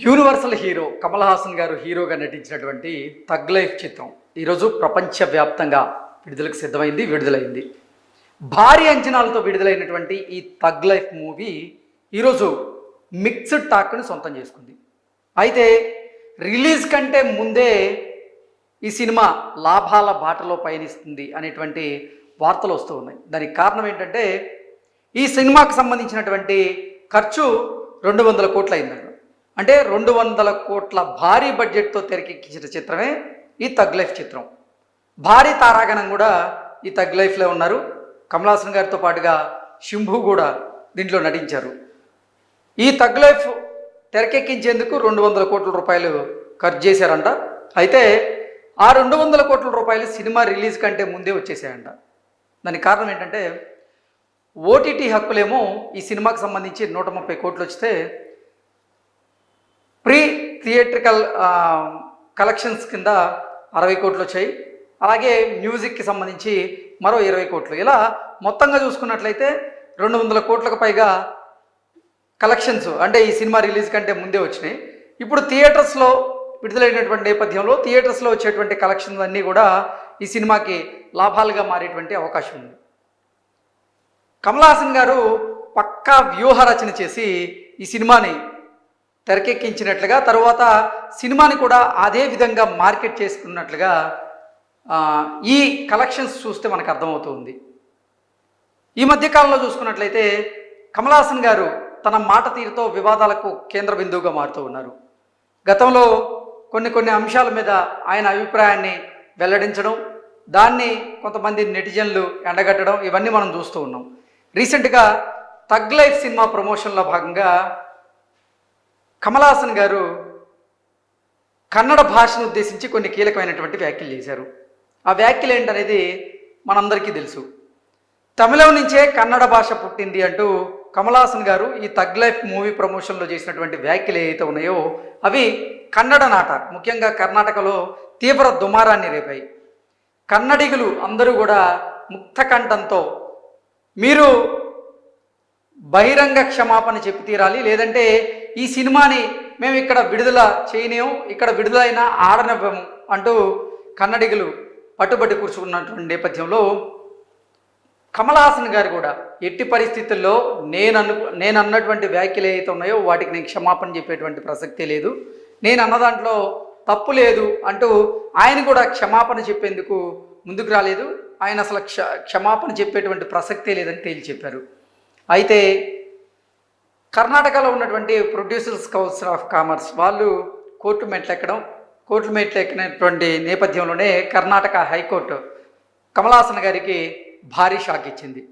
Universal hero Kamal Haasan గారు హీరోగా నటించినటువంటి థగ్ లైఫ్ చిత్రం ఈరోజు ప్రపంచవ్యాప్తంగా విడుదలైంది. భారీ అంచనాలతో విడుదలైనటువంటి ఈ థగ్ లైఫ్ మూవీ ఈరోజు మిక్స్డ్ టాక్ని సొంతం చేసుకుంది. అయితే రిలీజ్ కంటే ముందే ఈ సినిమా లాభాల బాటలో పయనిస్తుంది అనేటువంటి వార్తలు వస్తూ ఉన్నాయి. దానికి కారణం ఏంటంటే ఈ సినిమాకు సంబంధించినటువంటి ఖర్చు 200 కోట్లు అయిందంట. అంటే 200 కోట్ల భారీ బడ్జెట్తో తెరకెక్కించిన చిత్రమే ఈ థగ్ లైఫ్ చిత్రం. భారీ తారాగణం కూడా ఈ థగ్ లైఫ్లో ఉన్నారు. కమల్ హాసన్ గారితో పాటుగా శంభు కూడా దీంట్లో నటించారు. ఈ థగ్ లైఫ్ తెరకెక్కించేందుకు 200 కోట్ల రూపాయలు ఖర్చు చేశారంట. అయితే ఆ 200 కోట్ల రూపాయలు సినిమా రిలీజ్ కంటే ముందే వచ్చేసాయంట. దానికి కారణం ఏంటంటే ఓటీటీ హక్కులేమో ఈ సినిమాకి సంబంధించి 130 కోట్లు వస్తే ప్రీ థియేట్రికల్ కలెక్షన్స్ కింద 60 కోట్లు వచ్చాయి. అలాగే మ్యూజిక్కి సంబంధించి మరో 20 కోట్లు. ఇలా మొత్తంగా చూసుకున్నట్లయితే 200 కోట్లకు పైగా కలెక్షన్స్ అంటే ఈ సినిమా రిలీజ్ కంటే ముందే వచ్చినాయి. ఇప్పుడు థియేటర్స్లో విడుదలైనటువంటి నేపథ్యంలో థియేటర్స్లో వచ్చేటువంటి కలెక్షన్స్ అన్నీ కూడా ఈ సినిమాకి లాభాలుగా మారేటువంటి అవకాశం ఉంది. కమల్ హాసన్ గారు పక్కా వ్యూహ రచన చేసి ఈ సినిమాని తెరకెక్కించినట్లుగా, తరువాత సినిమాని కూడా అదే విధంగా మార్కెట్ చేసుకున్నట్లుగా ఈ కలెక్షన్స్ చూస్తే మనకు అర్థమవుతుంది. ఈ మధ్యకాలంలో చూసుకున్నట్లయితే కమల్ హాసన్ గారు తన మాట తీరుతో వివాదాలకు కేంద్ర బిందువుగా మారుతూ ఉన్నారు. గతంలో కొన్ని అంశాల మీద ఆయన అభిప్రాయాన్ని వెల్లడించడం, దాన్ని కొంతమంది నెటిజన్లు ఎండగట్టడం, ఇవన్నీ మనం చూస్తూ ఉన్నాం. రీసెంట్గా థగ్ లైఫ్ సినిమా ప్రమోషన్లో భాగంగా కమల్ హాసన్ గారు కన్నడ భాషను ఉద్దేశించి కొన్ని కీలకమైనటువంటి వ్యాఖ్యలు చేశారు. ఆ వ్యాఖ్యలు ఏంటనేది మనందరికీ తెలుసు. తమిళం నుంచే కన్నడ భాష పుట్టింది అంటూ కమల్ హాసన్ గారు ఈ థగ్ లైఫ్ మూవీ ప్రమోషన్లో చేసినటువంటి వ్యాఖ్యలు ఏవైతే ఉన్నాయో అవి కన్నడ నాట, ముఖ్యంగా కర్ణాటకలో తీవ్ర దుమారాన్ని రేపాయి. కన్నడిగులు అందరూ కూడా ముక్తకంఠంతో మీరు బహిరంగ క్షమాపణ చెప్పి తీరాలి, లేదంటే ఈ సినిమాని మేము ఇక్కడ విడుదల చేయలేము, ఇక్కడ విడుదలైన ఆడనివ్వము అంటూ కన్నడిగులు పట్టుబట్టి కూర్చుకున్నటువంటి నేపథ్యంలో కమల్ హాసన్ గారు కూడా ఎట్టి పరిస్థితుల్లో నేను అన్నటువంటి వ్యాఖ్యలు ఏవైతే ఉన్నాయో వాటికి నేను క్షమాపణ చెప్పేటువంటి ప్రసక్తే లేదు, నేను అన్న దాంట్లో తప్పు లేదు అంటూ ఆయన కూడా క్షమాపణ చెప్పేందుకు ముందుకు రాలేదు. ఆయన అసలు క్షమాపణ చెప్పేటువంటి ప్రసక్తే లేదని తేల్చి చెప్పారు. అయితే కర్ణాటకలో ఉన్నటువంటి ప్రొడ్యూసర్స్ కౌన్సిల్ ఆఫ్ కామర్స్ వాళ్ళు కోర్టు మెట్లు ఎక్కినటువంటి నేపథ్యంలోనే కర్ణాటక హైకోర్టు కమల్ హాసన్ గారికి భారీ షాక్ ఇచ్చింది.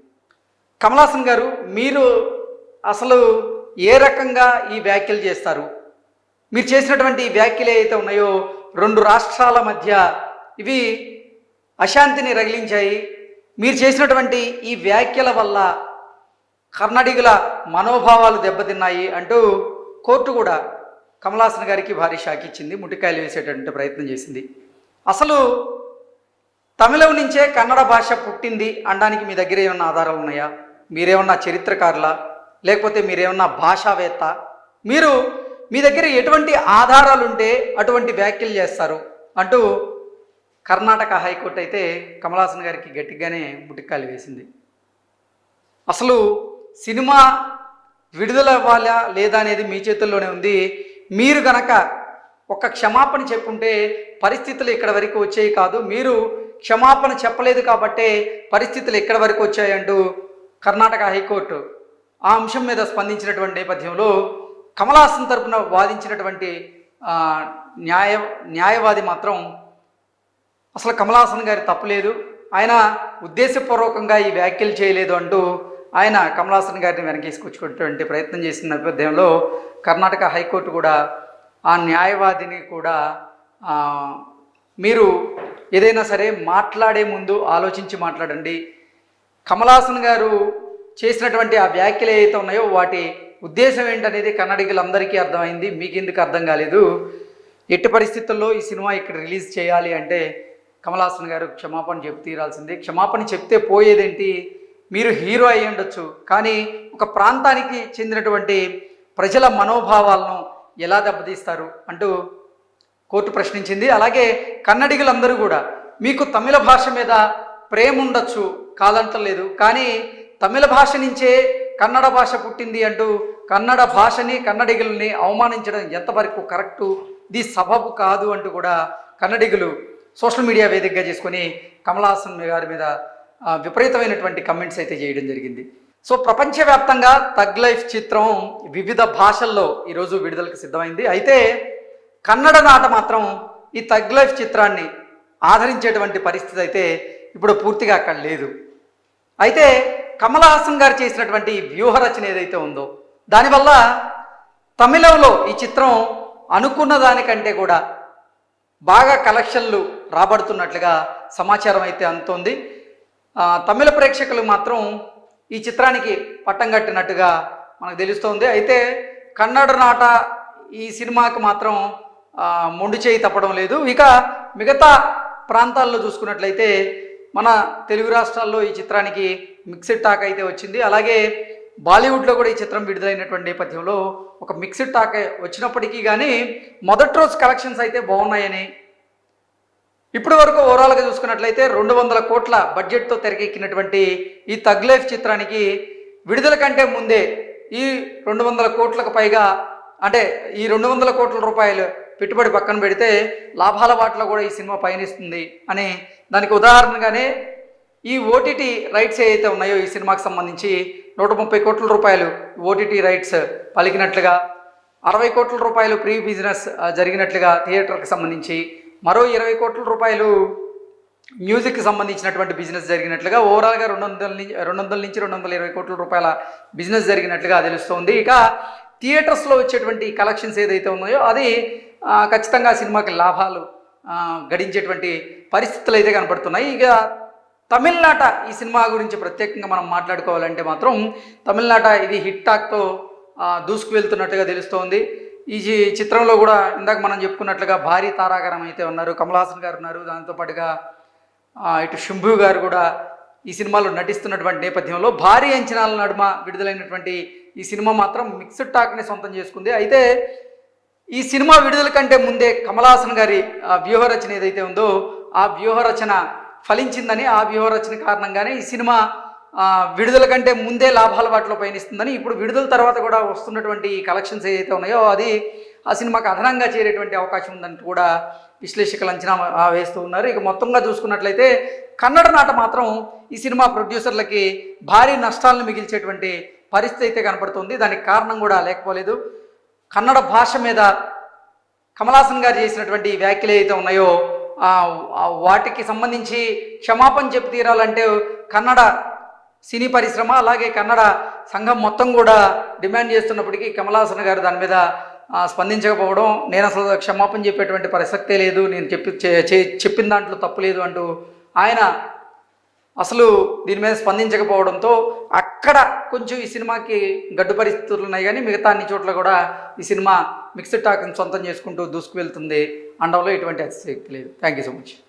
కమల్ హాసన్ గారు, మీరు అసలు ఏ రకంగా ఈ వ్యాఖ్యలు చేస్తారు? మీరు చేసినటువంటి ఈ వ్యాఖ్యలు ఏవైతే ఉన్నాయో 2 రాష్ట్రాల మధ్య ఇవి అశాంతిని రగిలించాయి. మీరు చేసినటువంటి ఈ వ్యాఖ్యల వల్ల కర్ణాటకల మనోభావాలు దెబ్బతిన్నాయి అంటూ కోర్టు కూడా కమల్ హాసన్ గారికి భారీ షాక్ ఇచ్చింది, ముట్టికాయలు వేసేటటువంటి ప్రయత్నం చేసింది. అసలు తమిళం నుంచే కన్నడ భాష పుట్టింది అనడానికి మీ దగ్గర ఏమన్నా ఆధారాలు ఉన్నాయా? మీరేమన్నా చరిత్రకారులా, లేకపోతే మీరేమన్నా భాషావేత్త? మీ దగ్గర ఎటువంటి ఆధారాలు ఉంటే అటువంటి వ్యాఖ్యలు చేస్తారు అంటూ కర్ణాటక హైకోర్టు అయితే కమల్ హాసన్ గారికి గట్టిగానే ముట్టికాయలు వేసింది. అసలు సినిమా విడుదల అవ్వాలా లేదా అనేది మీ చేతుల్లోనే ఉంది. మీరు గనక ఒక క్షమాపణ చెప్పుంటే పరిస్థితులు ఇక్కడ వరకు వచ్చాయి కాదు, మీరు క్షమాపణ చెప్పలేదు కాబట్టే పరిస్థితులు ఎక్కడి వరకు వచ్చాయంటూ కర్ణాటక హైకోర్టు ఆ అంశం మీద స్పందించినటువంటి నేపథ్యంలో కమల్ హాసన్ తరపున వాదించినటువంటి న్యాయవాది మాత్రం అసలు కమల్ హాసన్ గారి తప్పులేదు, ఆయన ఉద్దేశపూర్వకంగా ఈ వ్యాఖ్యలు చేయలేదు అంటూ ఆయన కమల్ హాసన్ గారిని వెనకేసుకొచ్చుకునేటువంటి ప్రయత్నం చేసిన నేపథ్యంలో కర్ణాటక హైకోర్టు కూడా ఆ న్యాయవాదిని కూడా మీరు ఏదైనా సరే మాట్లాడే ముందు ఆలోచించి మాట్లాడండి, కమల్ హాసన్ గారు చేసినటువంటి ఆ వ్యాఖ్యలు ఏవైతే ఉన్నాయో వాటి ఉద్దేశం ఏంటనేది కన్నడిగులందరికీ అర్థమైంది, మీకు ఎందుకు అర్థం కాలేదు? ఎట్టి పరిస్థితుల్లో ఈ సినిమా ఇక్కడ రిలీజ్ చేయాలి అంటే కమల్ హాసన్ గారు క్షమాపణ చెప్పి తీరాల్సిందే. క్షమాపణ చెప్తే పోయేదేంటి? మీరు హీరో అయ్యి ఉండొచ్చు, కానీ ఒక ప్రాంతానికి చెందినటువంటి ప్రజల మనోభావాలను ఎలా దెబ్బతీస్తారు అంటూ కోర్టు ప్రశ్నించింది. అలాగే కన్నడిగులందరూ కూడా మీకు తమిళ భాష మీద ప్రేమ ఉండొచ్చు, కాదంటలేదు, కానీ తమిళ భాష నుంచే కన్నడ భాష పుట్టింది అంటూ కన్నడ భాషని కన్నడిగుల్ని అవమానించడం ఎంతవరకు కరెక్టు, ఇది సబబు కాదు అంటూ కూడా కన్నడిగులు సోషల్ మీడియా వేదికగా చేసుకొని కమల్ హాసన్ గారి మీద విపరీతమైనటువంటి కమెంట్స్ అయితే చేయడం జరిగింది. సో ప్రపంచవ్యాప్తంగా థగ్ లైఫ్ చిత్రం వివిధ భాషల్లో ఈరోజు విడుదలకు సిద్ధమైంది. అయితే కన్నడ నాట మాత్రం ఈ థగ్ లైఫ్ చిత్రాన్ని ఆదరించేటువంటి పరిస్థితి అయితే ఇప్పుడు పూర్తిగా అక్కడ లేదు. అయితే కమల్ హాసన్ గారు చేసినటువంటి వ్యూహరచన ఏదైతే ఉందో దానివల్ల తమిళంలో ఈ చిత్రం అనుకున్న దానికంటే కూడా బాగా కలెక్షన్లు రాబడుతున్నట్లుగా సమాచారం అయితే అందుతోంది. తమిళ ప్రేక్షకులు మాత్రం ఈ చిత్రానికి పట్టం కట్టినట్టుగా మనకు తెలుస్తోంది. అయితే కన్నడ నాట ఈ సినిమాకి మాత్రం మొండి చేయి తప్పడం లేదు. ఇక మిగతా ప్రాంతాల్లో చూసుకున్నట్లయితే మన తెలుగు రాష్ట్రాల్లో ఈ చిత్రానికి మిక్స్డ్ టాక్ అయితే వచ్చింది. అలాగే బాలీవుడ్లో కూడా ఈ చిత్రం విడుదలైనటువంటి నేపథ్యంలో ఒక మిక్స్డ్ టాక్ వచ్చినప్పటికీ కానీ మొదటి రోజు కలెక్షన్స్ అయితే బాగున్నాయని, ఇప్పటి వరకు ఓవరాల్గా చూసుకున్నట్లయితే 200 కోట్ల బడ్జెట్తో తెరకెక్కినటువంటి ఈ థగ్ లైఫ్ చిత్రానికి విడుదల కంటే ముందే ఈ 200 కోట్లకు పైగా, అంటే ఈ 200 కోట్ల రూపాయలు పెట్టుబడి పక్కన పెడితే లాభాల వాటిలో కూడా ఈ సినిమా పయనిస్తుంది అని దానికి ఉదాహరణగానే ఈ ఓటీటీ రైట్స్ ఏవైతే ఉన్నాయో ఈ సినిమాకి సంబంధించి 130 కోట్ల రూపాయలు ఓటీటీ రైట్స్ పలికినట్లుగా, 60 కోట్ల రూపాయలు ప్రీ బిజినెస్ జరిగినట్లుగా థియేటర్కి సంబంధించి, మరో 20 కోట్ల రూపాయలు మ్యూజిక్కి సంబంధించినటువంటి బిజినెస్ జరిగినట్లుగా ఓవరాల్గా 200 నుంచి 220 కోట్ల రూపాయల బిజినెస్ జరిగినట్లుగా తెలుస్తోంది. ఇక థియేటర్స్లో వచ్చేటువంటి కలెక్షన్స్ ఏదైతే ఉన్నాయో అది ఖచ్చితంగా సినిమాకి లాభాలు గడించేటువంటి పరిస్థితులు అయితే కనపడుతున్నాయి. ఇక తమిళనాట ఈ సినిమా గురించి ప్రత్యేకంగా మనం మాట్లాడుకోవాలంటే మాత్రం తమిళనాట ఇది హిట్ టాక్తో దూసుకు వెళ్తున్నట్టుగా తెలుస్తోంది. ఈ చిత్రంలో కూడా ఇందాక మనం చెప్పుకున్నట్లుగా భారీ తారాగణం అయితే ఉన్నారు, కమల్ హాసన్ గారు ఉన్నారు, దాంతోపాటుగా ఇటు శంభు గారు కూడా ఈ సినిమాలో నటిస్తున్నటువంటి నేపథ్యంలో భారీ అంచనాల నడుమ విడుదలైనటువంటి ఈ సినిమా మాత్రం మిక్స్డ్ టాక్ని సొంతం చేసుకుంది. అయితే ఈ సినిమా విడుదల కంటే ముందే కమల్ హాసన్ గారి వ్యూహరచన ఏదైతే ఉందో ఆ వ్యూహరచన ఫలించిందని, ఆ వ్యూహరచన కారణంగానే ఈ సినిమా విడుదల కంటే ముందే లాభాల వాటిలో పయనిస్తుందని, ఇప్పుడు విడుదల తర్వాత కూడా వస్తున్నటువంటి కలెక్షన్స్ ఏదైతే ఉన్నాయో అది ఆ సినిమాకి అదనంగా చేరేటువంటి అవకాశం ఉందని కూడా విశ్లేషకులు అంచనా వేస్తూ ఉన్నారు. ఇక మొత్తంగా చూసుకున్నట్లయితే కన్నడ నాట మాత్రం ఈ సినిమా ప్రొడ్యూసర్లకి భారీ నష్టాలను మిగిల్చేటువంటి పరిస్థితి అయితే కనపడుతుంది. దానికి కారణం కూడా లేకపోలేదు. కన్నడ భాష మీద కమల్ హాసన్ గారు చేసినటువంటి వ్యాఖ్యలు ఏవైతే ఉన్నాయో వాటికి సంబంధించి క్షమాపణ చెప్పి తీరాలంటే కన్నడ సినీ పరిశ్రమ అలాగే కన్నడ సంఘం మొత్తం కూడా డిమాండ్ చేస్తున్నప్పటికీ కమల్ హాసన్ గారు దాని మీద స్పందించకపోవడం, నేను అసలు క్షమాపణ చెప్పేటువంటి ప్రసక్తే లేదు, నేను చెప్పిన దాంట్లో తప్పు లేదు అంటూ ఆయన అసలు దీని మీద స్పందించకపోవడంతో అక్కడ కొంచెం ఈ సినిమాకి గడ్డు పరిస్థితులు ఉన్నాయి. కానీ మిగతా అన్ని చోట్ల కూడా ఈ సినిమా మిక్స్డ్ టాక్ని సొంతం చేసుకుంటూ దూసుకు వెళ్తుంది అనడంలో ఎటువంటి అతిశక్తి లేదు. Thank you so much.